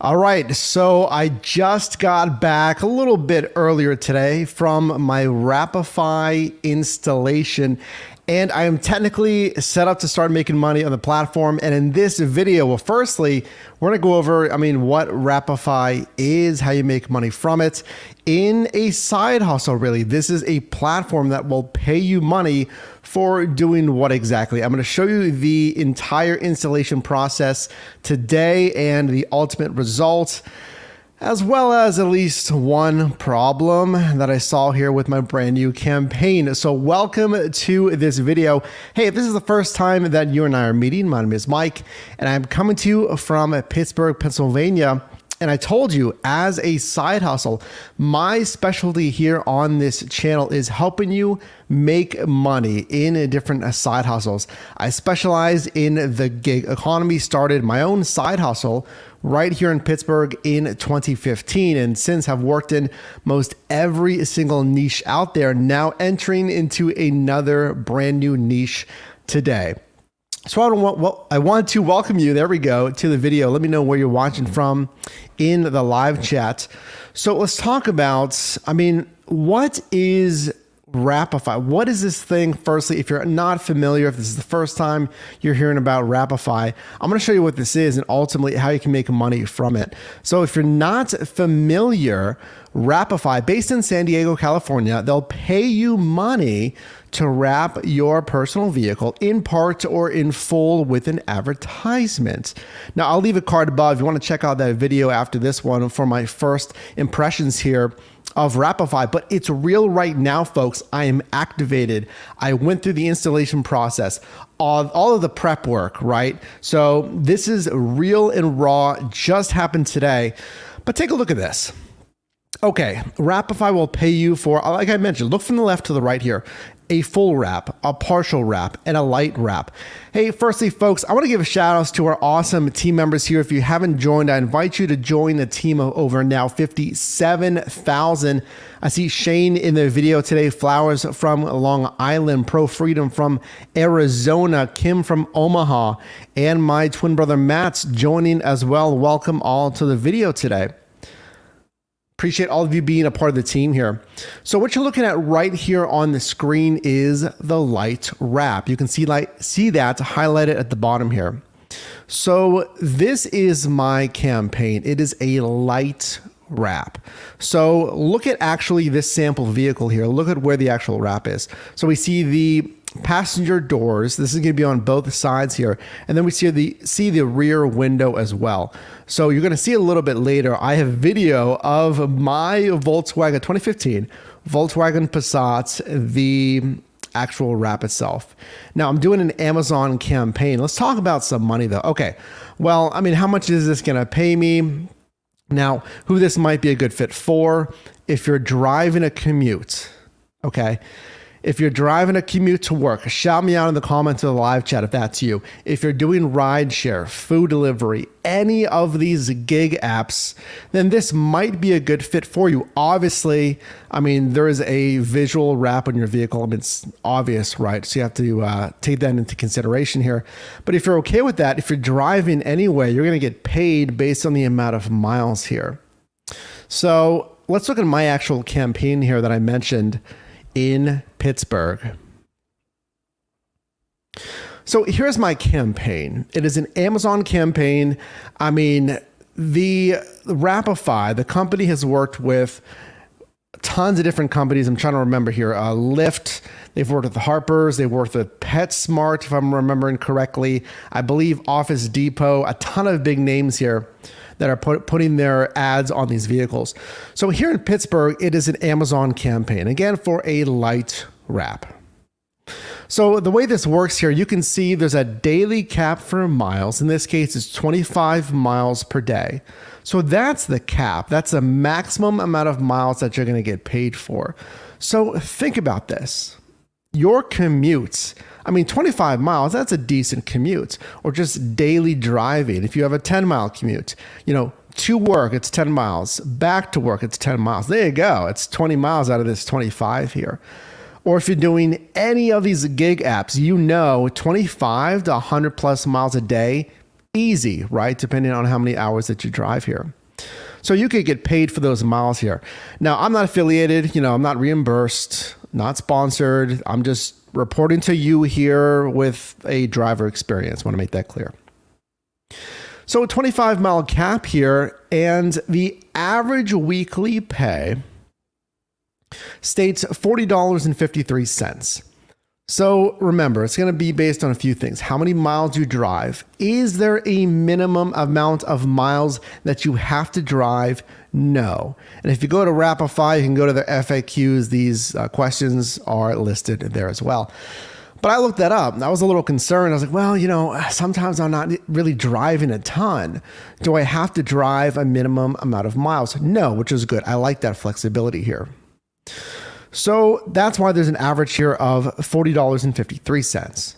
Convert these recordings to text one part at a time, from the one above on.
All right, so I just got back a little bit earlier today from my Wrapify installation, and I am technically set up to start making money on the platform. And in this video, well, firstly, we're gonna go over, what Wrapify is, how you make money from it in a side hustle, really. This is a platform that will pay you money for doing what exactly? I'm going to show you the entire installation process today and the ultimate result, as well as at least one problem that I saw here with my brand new campaign. So welcome to this video. Hey, if this is the first time that you and I are meeting, my name is Mike, and I'm coming to you from Pittsburgh, Pennsylvania. And I told you, as a side hustle, my specialty here on this channel is helping you make money in different side hustles. I specialize in the gig economy, started my own side hustle right here in Pittsburgh in 2015, and since have worked in most every single niche out there, now entering into another brand new niche today. So I want to welcome you, there we go, to the video. Let me know where you're watching from in the live chat. So let's talk about, what is Wrapify? What is this thing? Firstly, if you're not familiar, if this is the first time you're hearing about Wrapify, I'm going to show you what this is and ultimately how you can make money from it. So if you're not familiar, Wrapify, based in San Diego, California, they'll pay you money to wrap your personal vehicle in part or in full with an advertisement. Now, I'll leave a card above if you want to check out that video after this one for my first impressions here of Wrapify, but it's real right now, folks. I am activated. I went through the installation process, all of the prep work, right? So this is real and raw, just happened today. But take a look at this. Okay, Wrapify will pay you for, like I mentioned, look from the left to the right here, a full wrap, a partial wrap, and a light wrap. Hey, firstly, folks, I want to give a shout out to our awesome team members here. If you haven't joined, I invite you to join the team of over now 57,000. I see Shane in the video today, Flowers from Long Island, Pro Freedom from Arizona, Kim from Omaha, and my twin brother Matt's joining as well. Welcome all to the video today. Appreciate all of you being a part of the team here. So what you're looking at right here on the screen is the light wrap. You can see that highlighted at the bottom here. So this is my campaign. It is a light wrap. So look at actually this sample vehicle here. Look at where the actual wrap is. So we see the passenger doors. This is going to be on both sides here. And then we see the rear window as well. So you're going to see a little bit later, I have video of my Volkswagen 2015 Volkswagen Passat, the actual wrap itself. Now I'm doing an Amazon campaign. Let's talk about some money though. Okay. Well, how much is this going to pay me? Now, who this might be a good fit for, if you're driving a commute, okay? If you're driving a commute to work, shout me out in the comments of the live chat if that's you. If you're doing rideshare, food delivery, any of these gig apps, then this might be a good fit for you. Obviously, there is a visual wrap on your vehicle. It's obvious, right? So you have to take that into consideration here. But if you're okay with that, if you're driving anyway, you're going to get paid based on the amount of miles here. So let's look at my actual campaign here that I mentioned in Pittsburgh. So here's my campaign. It is an Amazon campaign. The Wrapify, the company has worked with tons of different companies. I'm trying to remember here. Lyft, they've worked with the Harpers, they've worked with PetSmart, if I'm remembering correctly. I believe Office Depot, a ton of big names here that are putting their ads on these vehicles. So here in Pittsburgh, it is an Amazon campaign, again, for a light wrap. So the way this works here, you can see there's a daily cap for miles. In this case, it's 25 miles per day. So that's the cap. That's the maximum amount of miles that you're going to get paid for. So think about this. Your commutes, 25 miles, that's a decent commute, or just daily driving. If you have a 10-mile commute, to work, it's 10 miles, back to work, it's 10 miles. There you go. It's 20 miles out of this 25 here. Or if you're doing any of these gig apps, 25 to 100 plus miles a day Easy, right? Depending on how many hours that you drive here. So you could get paid for those miles here. Now, I'm not affiliated, I'm not reimbursed, not sponsored. I'm just reporting to you here with a driver experience. I want to make that clear. So a 25-mile cap here, and the average weekly pay states $40.53. So remember, it's going to be based on a few things. How many miles you drive? Is there a minimum amount of miles that you have to drive? No. And if you go to Wrapify, you can go to their FAQs. These questions are listed there as well. But I looked that up and I was a little concerned. I was like, well, sometimes I'm not really driving a ton. Do I have to drive a minimum amount of miles? No, which is good. I like that flexibility here. So that's why there's an average here of $40.53.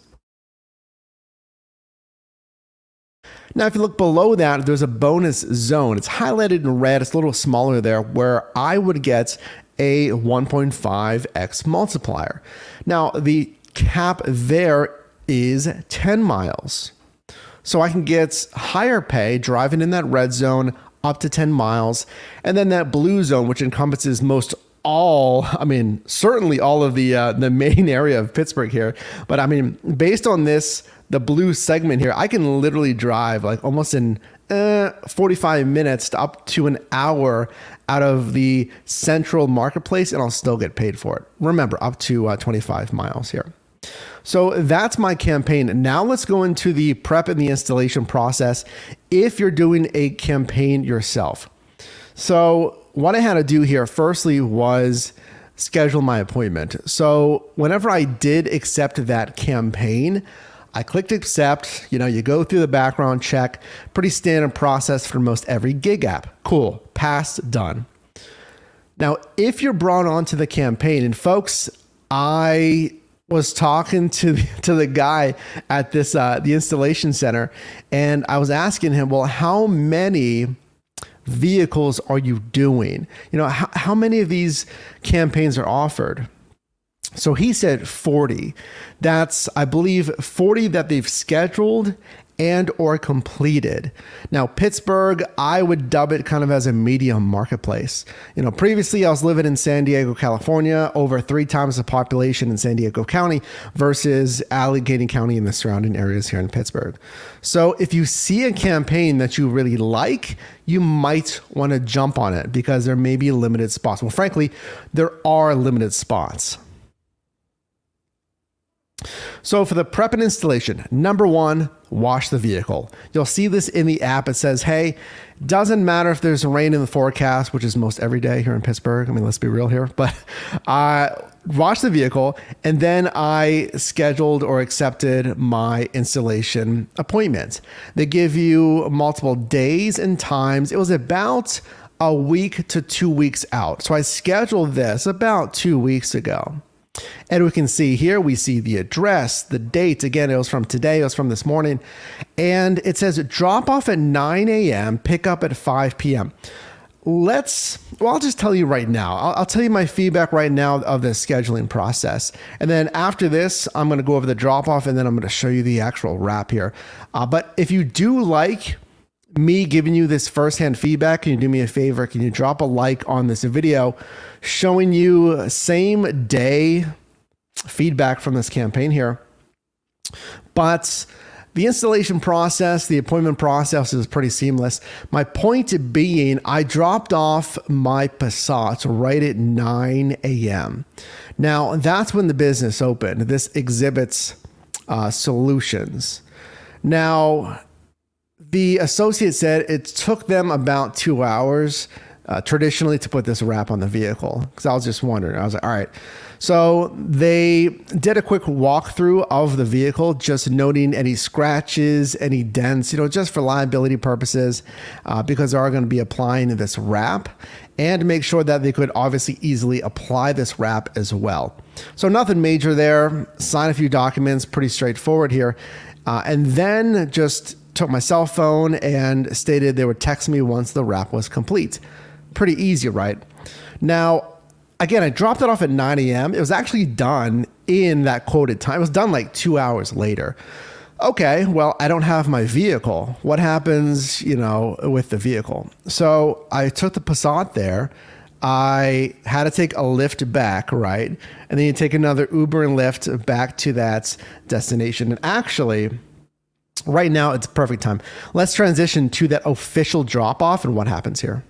Now, if you look below that, there's a bonus zone. It's highlighted in red. It's a little smaller there, where I would get a 1.5x multiplier. Now, the cap there is 10 miles. So I can get higher pay driving in that red zone up to 10 miles. And then that blue zone, which encompasses certainly all of the main area of Pittsburgh here. But based on this, the blue segment here, I can literally drive like almost in 45 minutes to up to an hour out of the central marketplace, and I'll still get paid for it. Remember, up to 25 miles here. So that's my campaign. Now let's go into the prep and the installation process if you're doing a campaign yourself. So what I had to do here firstly was schedule my appointment. So whenever I did accept that campaign, I clicked accept. You go through the background check. Pretty standard process for most every gig app. Cool. Passed. Done. Now, if you're brought onto the campaign, and folks, I was talking to the guy at this the installation center, and I was asking him, well, how many vehicles are you doing? How many of these campaigns are offered? So he said 40. That's, I believe, 40 that they've scheduled and or completed. Now, Pittsburgh, I would dub it kind of as a medium marketplace. Previously I was living in San Diego, California, over 3 times the population in San Diego County versus Allegheny County and the surrounding areas here in Pittsburgh. So if you see a campaign that you really like, you might want to jump on it because there may be limited spots. Well, frankly, there are limited spots. So for the prep and installation, number 1, wash the vehicle. You'll see this in the app. It says, hey, doesn't matter if there's rain in the forecast, which is most every day here in Pittsburgh. Let's be real here, but wash the vehicle. And then I scheduled or accepted my installation appointment. They give you multiple days and times. It was about a week to 2 weeks out. So I scheduled this about 2 weeks ago. And we can see here, we see the address, the date. Again, it was from today, it was from this morning. And it says drop off at 9 a.m., pick up at 5 p.m. I'll just tell you right now. I'll tell you my feedback right now of the scheduling process. And then after this, I'm going to go over the drop off and then I'm going to show you the actual wrap here. But if you do like me giving you this firsthand feedback, can you do me a favor? Can you drop a like on this video showing you same day feedback from this campaign here? But the installation process, the appointment process is pretty seamless. My point being, I dropped off my Passat right at 9 a.m. Now, that's when the business opened. This exhibits solutions. Now, the associate said it took them about 2 hours traditionally to put this wrap on the vehicle, because I was just wondering. I was like, all right. So they did a quick walkthrough of the vehicle, just noting any scratches, any dents, just for liability purposes, because they are going to be applying this wrap, and make sure that they could obviously easily apply this wrap as well. So nothing major there. Sign a few documents, pretty straightforward here. And then just took my cell phone and stated they would text me once the wrap was complete. Pretty easy, right? Now, again, I dropped it off at 9 a.m. It was actually done in that quoted time. It was done like 2 hours later. Okay, well, I don't have my vehicle. What happens, with the vehicle? So I took the Passat there. I had to take a Lyft back, right? And then you take another Uber and Lyft back to that destination. And actually, right now, it's perfect time. Let's transition to that official drop-off and what happens here.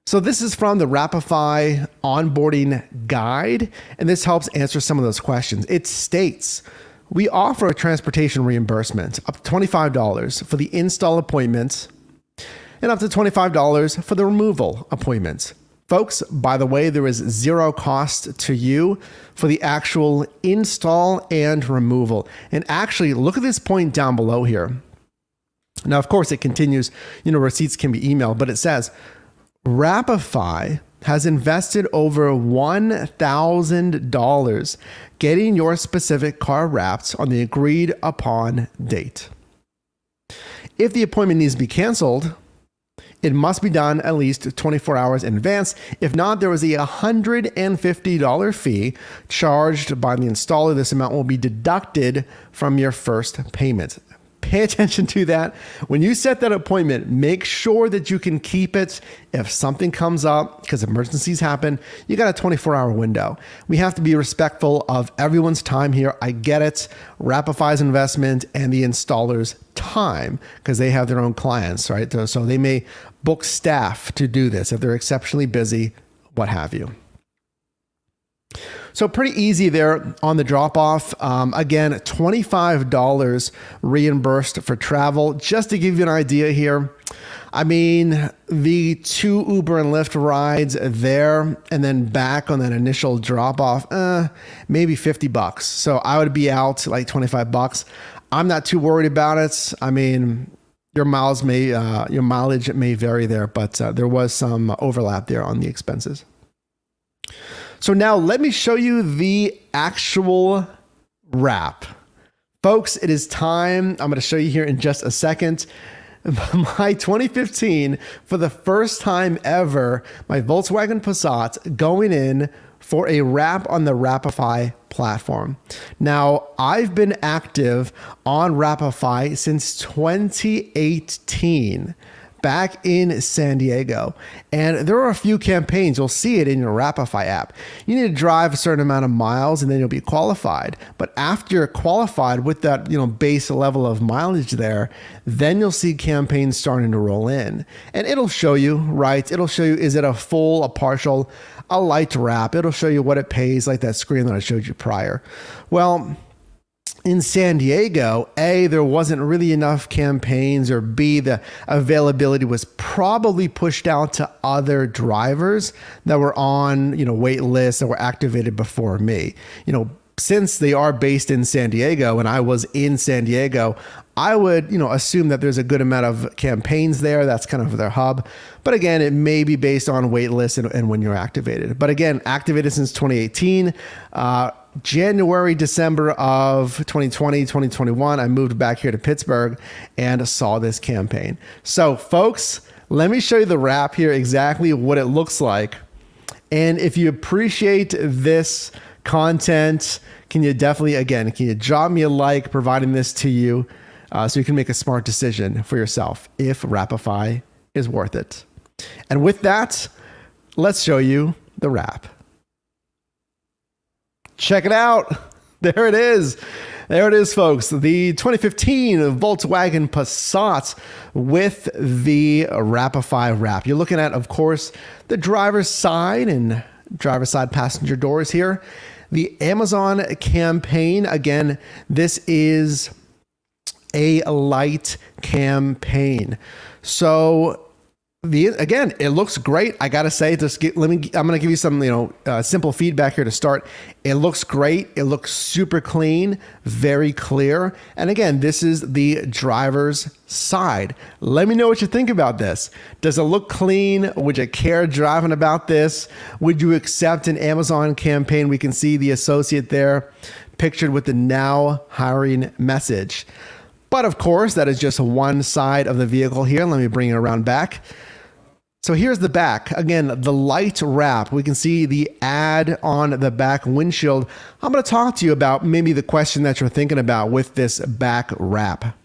So this is from the Wrapify onboarding guide, and this helps answer some of those questions. It states, we offer a transportation reimbursement up to $25 for the install appointment and up to $25 for the removal appointment. Folks, by the way, there is zero cost to you for the actual install and removal. And actually, look at this point down below here. Now, of course, it continues, receipts can be emailed, but it says, Wrapify has invested over $1,000 getting your specific car wrapped on the agreed upon date. If the appointment needs to be canceled, it must be done at least 24 hours in advance. If not, there is a $150 fee charged by the installer. This amount will be deducted from your first payment. Pay attention to that. When you set that appointment, make sure that you can keep it. If something comes up, because emergencies happen, you got a 24-hour window. We have to be respectful of everyone's time here. I get it. Wrapify's investment and the installer's time, because they have their own clients, right? So they may book staff to do this if they're exceptionally busy, what have you. So pretty easy there on the drop-off. Again, $25 reimbursed for travel. Just to give you an idea here, I mean, the 2 Uber and Lyft rides there and then back on that initial drop-off, maybe $50. So I would be out like $25. I'm not too worried about it. I mean, your mileage may vary there, but there was some overlap there on the expenses. So now let me show you the actual wrap. Folks, it is time. I'm going to show you here in just a second. My 2015, for the first time ever, my Volkswagen Passat going in for a wrap on the Wrapify platform. Now, I've been active on Wrapify since 2018. Back in San Diego. And there are a few campaigns. You'll see it in your Wrapify app. You need to drive a certain amount of miles and then you'll be qualified. But after you're qualified with that, base level of mileage there, then you'll see campaigns starting to roll in. And it'll show you, right? It'll show you, is it a full, a partial, a light wrap? It'll show you what it pays, like that screen that I showed you prior. Well, in San Diego, A, there wasn't really enough campaigns, or B, the availability was probably pushed out to other drivers that were on, wait lists that were activated before me. Since they are based in San Diego and I was in San Diego, I would, assume that there's a good amount of campaigns there. That's kind of their hub. But again, it may be based on wait lists and when you're activated. But again, activated since 2018. January, December of 2020, 2021, I moved back here to Pittsburgh and saw this campaign. So folks, let me show you the wrap here, exactly what it looks like. And if you appreciate this content, can you drop me a like, providing this to you so you can make a smart decision for yourself if Wrapify is worth it. And with that, let's show you the wrap. Check it out. There it is. There it is, folks. The 2015 Volkswagen Passat with the Wrapify wrap. You're looking at, of course, the driver's side and driver's side passenger doors here. The Amazon campaign. Again, this is a light campaign. So again, it looks great. I gotta say, I'm gonna give you some, simple feedback here to start. It looks great. It looks super clean, very clear. And again, this is the driver's side. Let me know what you think about this. Does it look clean? Would you care driving about this? Would you accept an Amazon campaign? We can see the associate there pictured with the now hiring message. But of course, that is just one side of the vehicle here. Let me bring it around back. So here's the back. Again, the light wrap. We can see the ad on the back windshield. I'm going to talk to you about maybe the question that you're thinking about with this back wrap.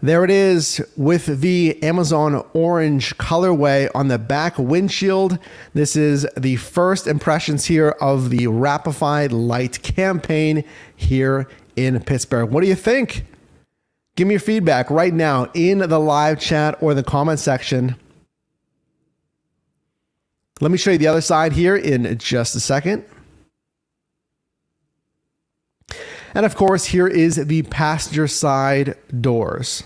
There it is with the Amazon orange colorway on the back windshield. This is the first impressions here of the Wrapify light campaign here in Pittsburgh. What do you think? Give me your feedback right now in the live chat or the comment section. Let me show you the other side here in just a second. And of course, here is the passenger side doors.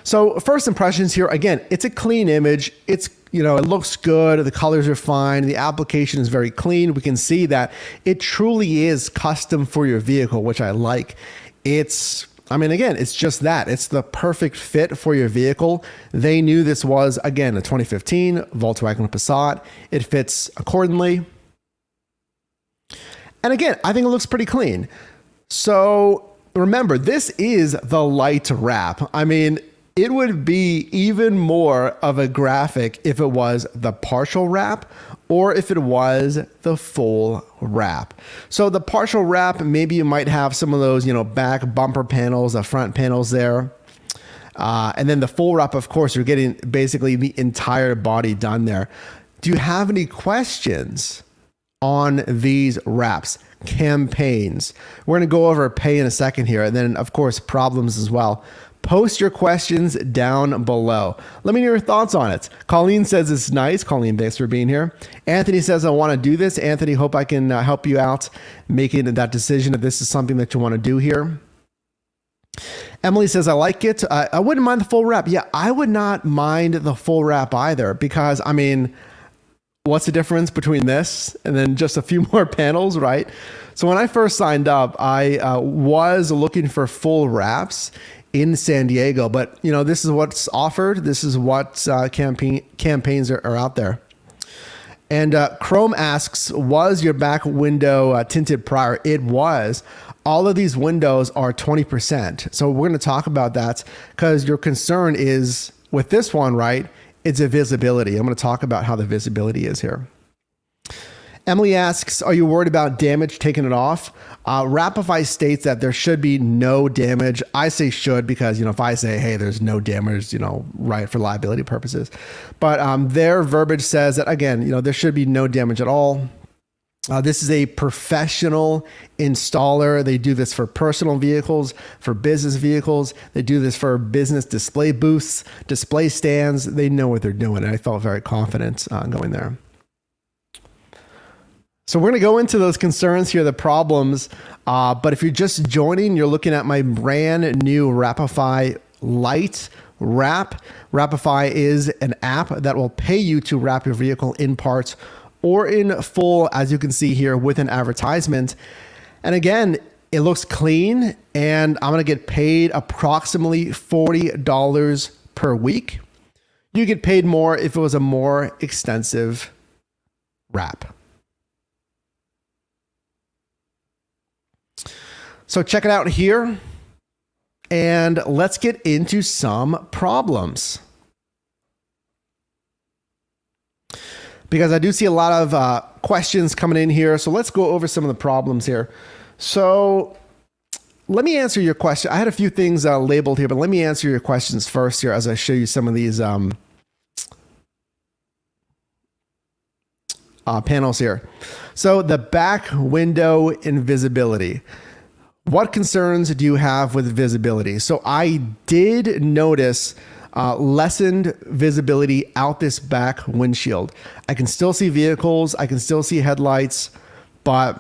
So first impressions here, again, it's a clean image. It looks good. The colors are fine. The application is very clean. We can see that it truly is custom for your vehicle, which I like. Again, it's just that. It's the perfect fit for your vehicle. They knew this was, again, a 2015 Volkswagen Passat. It fits accordingly. And again, I think it looks pretty clean. So remember, this is the light wrap. It would be even more of a graphic if it was the partial wrap or if it was the full wrap. So the partial wrap, maybe you might have some of those, back bumper panels, the front panels there. And then the full wrap, of course, you're getting basically the entire body done there. Do you have any questions on these wraps, campaigns? We're going to go over pay in a second here. And then, of course, problems as well. Post your questions down below. Let me know your thoughts on it. Colleen says it's nice. Colleen, thanks for being here. Anthony says, I want to do this. Anthony, hope I can help you out making that decision if this is something that you want to do here. Emily says, I like it. I wouldn't mind the full wrap. Yeah, I would not mind the full wrap either because, what's the difference between this and then just a few more panels, right? So when I first signed up, I was looking for full wraps in San Diego, but this is what's offered. This is what campaigns are out there. And Chrome asks, was your back window tinted prior? It was. All of these windows are 20%. So we're going to talk about that because your concern is with this one, right? It's a visibility. I'm going to talk about how the visibility is here. Emily asks, are you worried about damage taking it off? Wrapify states that there should be no damage. I say should because, if I say, hey, there's no damage, right, for liability purposes. But their verbiage says that, again, there should be no damage at all. This is a professional installer. They do this for personal vehicles, for business vehicles. They do this for business display booths, display stands. They know what they're doing. And I felt very confident going there. So we're going to go into those concerns here, the problems. But if you're just joining, you're looking at my brand new Wrapify Light Wrap. Wrapify is an app that will pay you to wrap your vehicle in parts or in full, as you can see here with an advertisement. And again, it looks clean and I'm going to get paid approximately $40 per week. You get paid more if it was a more extensive wrap. So check it out here and let's get into some problems. Because I do see a lot of questions coming in here. So let's go over some of the problems here. So let me answer your question. I had a few things labeled here, but let me answer your questions first here as I show you some of these panels here. So the back window invisibility. What concerns do you have with visibility? So I did notice lessened visibility out this back windshield. I can still see vehicles. I can still see headlights. But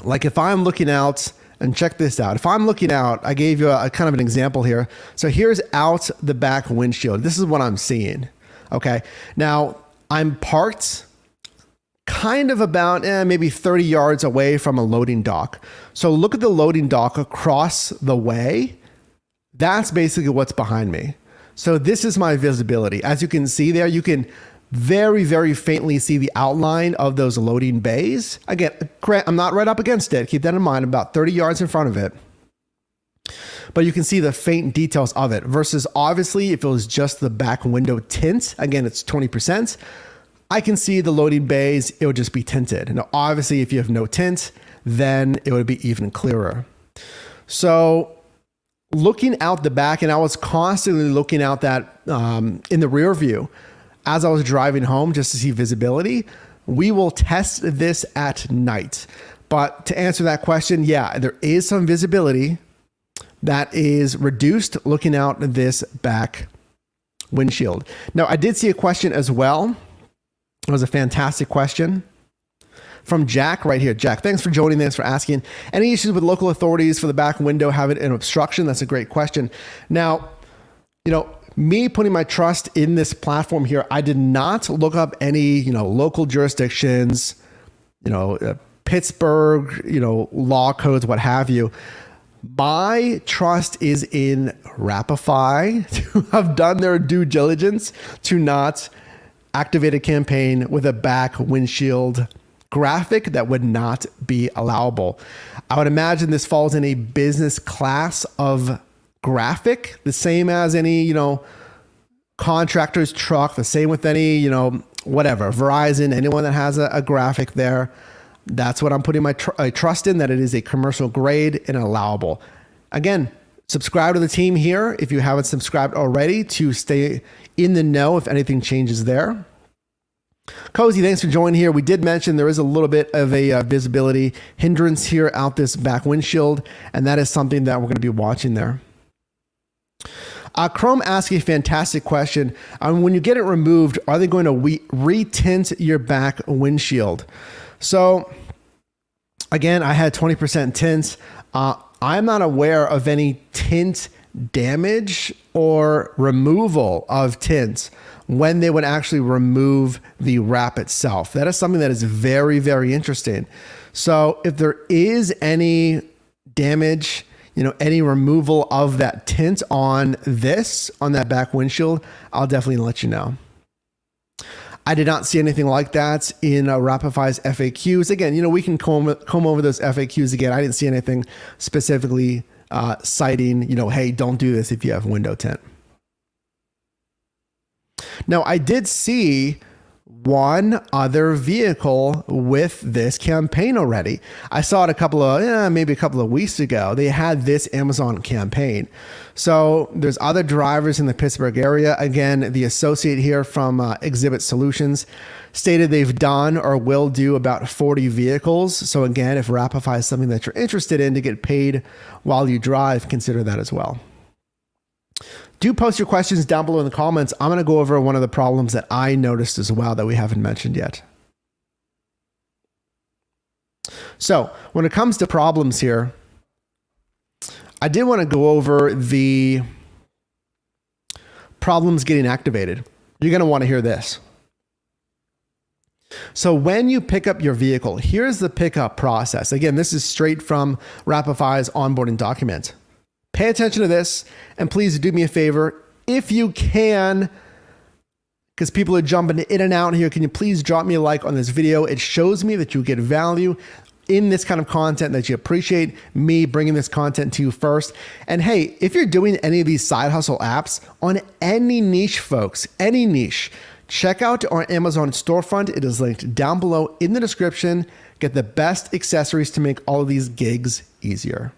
like if I'm looking out, and check this out. If I'm looking out, I gave you a kind of an example here. So here's out the back windshield. This is what I'm seeing. Okay. Now I'm parked kind of about maybe 30 yards away from a loading dock. So look at the loading dock across the way. That's basically what's behind me. So this is my visibility. As you can see there, you can very, very faintly see the outline of those loading bays. Again, I'm not right up against it. Keep that in mind, about 30 yards in front of it. But you can see the faint details of it versus obviously if it was just the back window tint, again, it's 20%. I can see the loading bays, it would just be tinted. Now, obviously if you have no tint, then it would be even clearer. So looking out the back, and I was constantly looking out that in the rear view as I was driving home just to see visibility. We will test this at night. But to answer that question, yeah, there is some visibility that is reduced looking out this back windshield. Now, I did see a question as well. It was a fantastic question from Jack right here. Jack, thanks for joining. Thanks for asking. Any issues with local authorities for the back window having an obstruction? That's a great question. Now, me putting my trust in this platform here, I did not look up any, local jurisdictions, Pittsburgh, law codes, what have you. My trust is in Wrapify to have done their due diligence to not activate a campaign with a back windshield graphic that would not be allowable. I would imagine this falls in a business class of graphic, the same as any, contractor's truck, the same with any, whatever, Verizon, anyone that has a graphic there. That's what I'm putting my trust in, that it is a commercial grade and allowable. Again, subscribe to the team here if you haven't subscribed already to stay in the know if anything changes there. Cozy, thanks for joining here. We did mention there is a little bit of a visibility hindrance here out this back windshield, and that is something that we're going to be watching there. Chrome asked a fantastic question. When you get it removed, are they going to re-tint your back windshield? So again, I had 20% tints. I'm not aware of any tint damage or removal of tints when they would actually remove the wrap itself. That is something that is very, very interesting. So if there is any damage, any removal of that tint on that back windshield, I'll definitely let you know. I did not see anything like that in Wrapify's FAQs. Again, we can comb over those FAQs again. I didn't see anything specifically citing, hey, don't do this if you have window tint. Now, I did see one other vehicle with this campaign already. I saw it maybe a couple of weeks ago. They had this Amazon campaign. So there's other drivers in the Pittsburgh area. Again, the associate here from Exhibit Solutions stated they've done or will do about 40 vehicles. So again, if Wrapify is something that you're interested in to get paid while you drive, consider that as well. Do post your questions down below in the comments. I'm going to go over one of the problems that I noticed as well that we haven't mentioned yet. So when it comes to problems here, I did want to go over the problems getting activated. You're going to want to hear this. So when you pick up your vehicle, here's the pickup process. Again, this is straight from Wrapify's onboarding document. Pay attention to this, and please do me a favor, if you can, because people are jumping in and out here, can you please drop me a like on this video? It shows me that you get value in this kind of content, that you appreciate me bringing this content to you first. And hey, if you're doing any of these side hustle apps on any niche, folks, any niche, check out our Amazon storefront. It is linked down below in the description. Get the best accessories to make all of these gigs easier.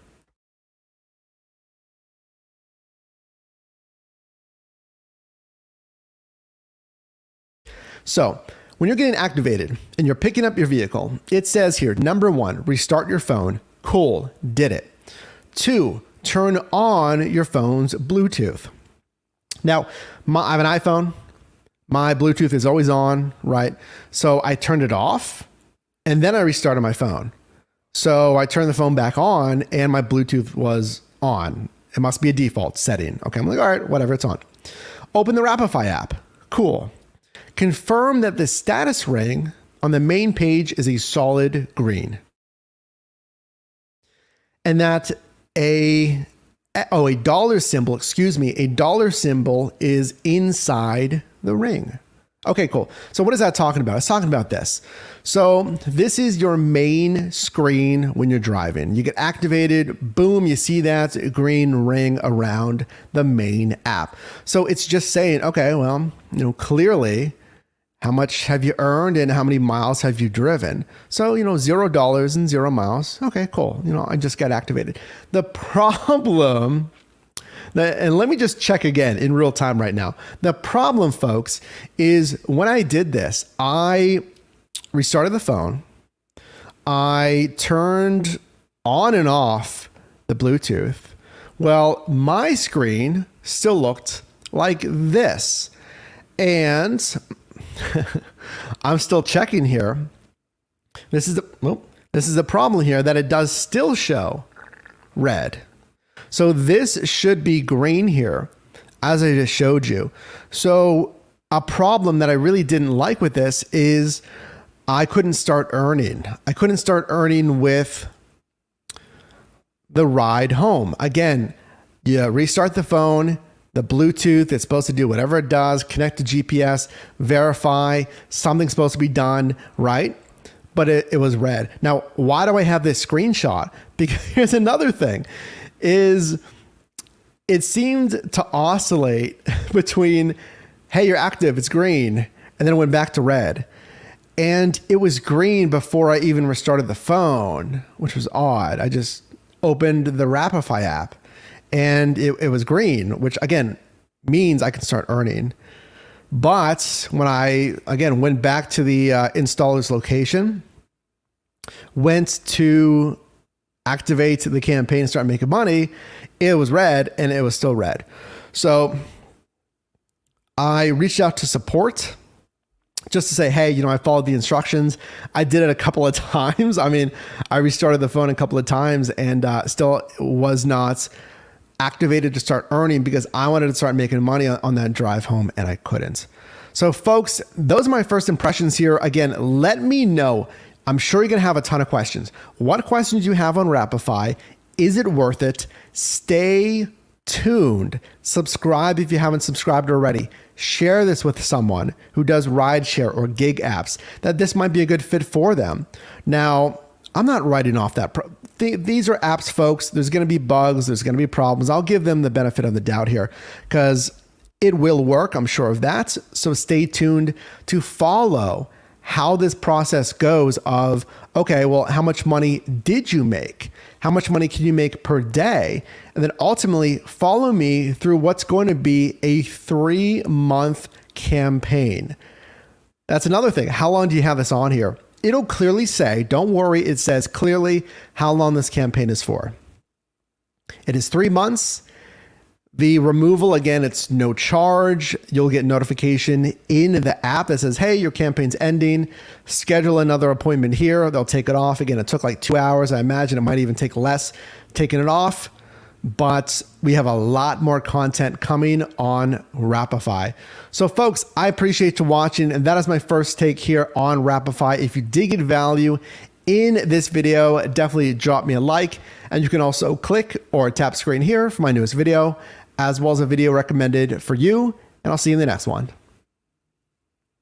So when you're getting activated and you're picking up your vehicle, it says here, number 1, restart your phone. Cool, did it. 2, turn on your phone's Bluetooth. Now, I have an iPhone. My Bluetooth is always on, right? So I turned it off and then I restarted my phone. So I turned the phone back on and my Bluetooth was on. It must be a default setting. Okay, I'm like, all right, whatever, it's on. Open the Wrapify app. Cool. Confirm that the status ring on the main page is a solid green. And that a dollar symbol, a dollar symbol is inside the ring. Okay, cool. So what is that talking about? It's talking about this. So this is your main screen when you're driving. You get activated, boom, you see that green ring around the main app. So it's just saying, okay, well, clearly, how much have you earned and how many miles have you driven? So, $0 and 0 miles. Okay, cool. I just got activated. The problem, and let me just check again in real time right now. The problem, folks, is when I did this, I restarted the phone. I turned on and off the Bluetooth. Well, my screen still looked like this. And I'm still checking here. This is the problem here, that it does still show red. So this should be green here, as I just showed you. So a problem that I really didn't like with this is I couldn't start earning. I couldn't start earning with the ride home. Again, you restart the phone, the Bluetooth, it's supposed to do whatever it does, connect to GPS, verify, something's supposed to be done, right? But it was red. Now, why do I have this screenshot? Because here's another thing, is it seemed to oscillate between, hey, you're active, it's green, and then it went back to red. And it was green before I even restarted the phone, which was odd. I just opened the Wrapify app and it was green, which again means I can start earning. But when I, again, went back to the installer's location, went to activate the campaign and start making money, it was red and it was still red. So I reached out to support just to say, hey, I followed the instructions. I did it a couple of times. I mean, I restarted the phone a couple of times and still was not activated to start earning because I wanted to start making money on that drive home and I couldn't. So folks, those are my first impressions here. Again, let me know. I'm sure you're going to have a ton of questions. What questions do you have on Wrapify? Is it worth it? Stay tuned. Subscribe if you haven't subscribed already. Share this with someone who does rideshare or gig apps that this might be a good fit for them. Now, I'm not writing off that. These are apps, folks. There's going to be bugs. There's going to be problems. I'll give them the benefit of the doubt here because it will work. I'm sure of that. So stay tuned to follow how this process goes of, okay, well, how much money did you make? How much money can you make per day? And then ultimately follow me through what's going to be a 3-month campaign. That's another thing. How long do you have this on here? It'll clearly say, don't worry, it says clearly how long this campaign is for. It is 3 months. The removal, again, it's no charge. You'll get notification in the app that says, hey, your campaign's ending. Schedule another appointment here. They'll take it off. Again, it took like 2 hours. I imagine it might even take less taking it off. But we have a lot more content coming on Wrapify. So folks, I appreciate you watching. And that is my first take here on Wrapify. If you did get value in this video, definitely drop me a like. And you can also click or tap screen here for my newest video, as well as a video recommended for you. And I'll see you in the next one.